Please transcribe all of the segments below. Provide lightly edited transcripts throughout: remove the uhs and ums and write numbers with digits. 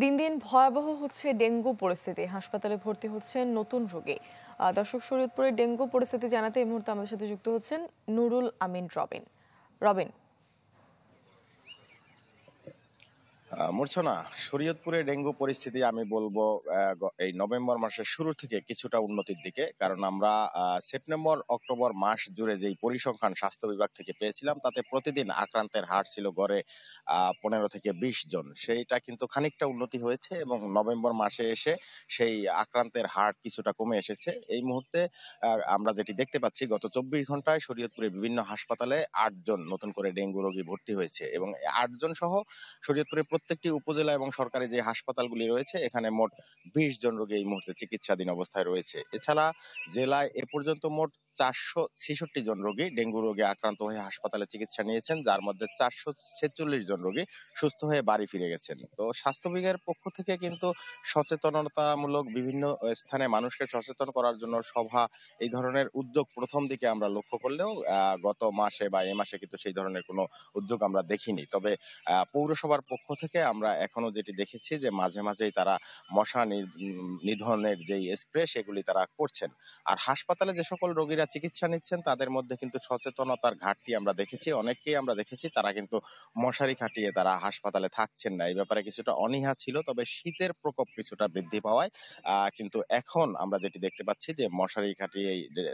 দিন দিন ভয়াবহ হচ্ছে ডেঙ্গু পরিস্থিতি। হাসপাতালে ভর্তি হচ্ছেন নতুন রোগী। দর্শক, শরীয়তপুরে ডেঙ্গু পরিস্থিতি জানাতে এই মুহূর্তে আমাদের সাথে যুক্ত হচ্ছেন নুরুল আমিন রবিন। রবিন। মূর্ছনা, শরীয়তপুরে ডেঙ্গু পরিস্থিতি আমি বলবো এই নভেম্বর মাসের শুরু থেকে কিছুটা উন্নতির দিকে। কারণ আমরা সেপ্টেম্বর অক্টোবর মাস জুড়ে যেই পরিসংখ্যান স্বাস্থ্য বিভাগ থেকে পেয়েছিলাম তাতে প্রতিদিন আক্রান্তের হার ছিল গড়ে 15 থেকে 20 জন। সেইটা কিন্তু খানিকটা উন্নতি হয়েছে এবং নভেম্বর মাসে এসে সেই আক্রান্তের হার কিছুটা কমে এসেছে। এই মুহূর্তে আমরা যেটি দেখতে পাচ্ছি, গত 24 ঘন্টায় শরীয়তপুরে বিভিন্ন হাসপাতালে 8 জন নতুন করে ডেঙ্গু রোগী ভর্তি হয়েছে এবং 8 জন সহ শরীয়তপুরের প্রত্যেকটি উপজেলা এবং সরকারি যে হাসপাতালগুলি রয়েছে এখানে মোট 20 জন রোগী এই মুহূর্তে চিকিৎসাধীন অবস্থায় রয়েছে। এছাড়া জেলায় এ পর্যন্ত মোট 466 জন রোগী ডেঙ্গু রোগে আক্রান্ত হয়ে হাসপাতালে চিকিৎসা নিয়েছেন, যার মধ্যে 446 জন রোগী সুস্থ হয়ে বাড়ি ফিরে গেছেন। তো স্বাস্থ্য বিভাগের পক্ষ থেকে কিন্তু সচেতনতামূলক বিভিন্ন স্থানে মানুষকে সচেতন করার জন্য সভা, এই ধরনের উদ্যোগ প্রথম দিকে আমরা লক্ষ্য করলেও গত মাসে বা এ মাসে কিন্তু সেই ধরনের কোনো উদ্যোগ আমরা দেখিনি। তবে পৌরসভার পক্ষ থেকে আমরা এখনো যেটি দেখেছি যে মাঝে মাঝেই তারা মশা নিধনের যেই স্প্রে সেগুলি তারা করছেন। আর হাসপাতালে যে সকল রোগীরা চিকিৎসা নিচ্ছেন তাদের মধ্যে কিন্তু সচেতনতার ঘাটতি আমরা দেখেছি। অনেককেই আমরা দেখেছি তারা কিন্তু মশারি খাটিয়ে তারা হাসপাতালে থাকছেন না। এই ব্যাপারে কিছুটা অনীহা ছিল, তবে শীতের প্রকোপ কিছুটা বৃদ্ধি পাওয়ায় কিন্তু এখন আমরা যেটি দেখতে পাচ্ছি যে মশারি খাটিয়ে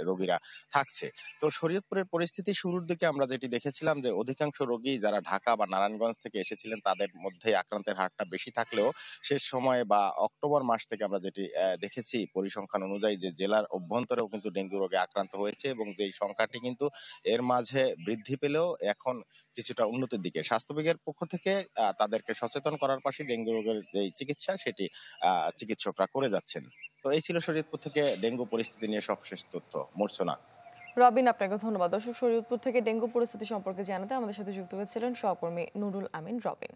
রোগীরা থাকছে। তো শরীয়তপুরের পরিস্থিতি শুরুর দিকে আমরা যেটি দেখেছিলাম যে অধিকাংশ রোগী যারা ঢাকা বা নারায়ণগঞ্জ থেকে এসেছিলেন তাদের মধ্যে আক্রান্তের হারটা বেশি থাকলেও শেষ সময়ে বা অক্টোবর মাস থেকে আমরা যেটি দেখেছি পরিসংখ্যান অনুযায়ী যে জেলার অভ্যন্তরেও কিন্তু ডেঙ্গু রোগে আক্রান্ত হয়েছে এবং যেই সংখ্যাটি কিন্তু এর মাঝে বৃদ্ধি পেলেও এখন কিছুটা উন্নতির দিকে। স্বাস্থ্য বিভাগের পক্ষ থেকে তাদেরকে সচেতন করার পাশে ডেঙ্গু রোগের যে চিকিৎসা সেটি চিকিৎসকরা করে যাচ্ছেন। তো এই ছিল শরীয়তপুর থেকে ডেঙ্গু পরিস্থিতি নিয়ে সবশেষ তথ্য। মূর্ছনা। রবিন, আপনাকে ধন্যবাদ। দর্শক, শরীয়তপুর থেকে ডেঙ্গু পরিস্থিতি সম্পর্কে জানাতে আমাদের সাথে যুক্ত হয়েছিলেন সহকর্মী নুরুল আমিন রবিন।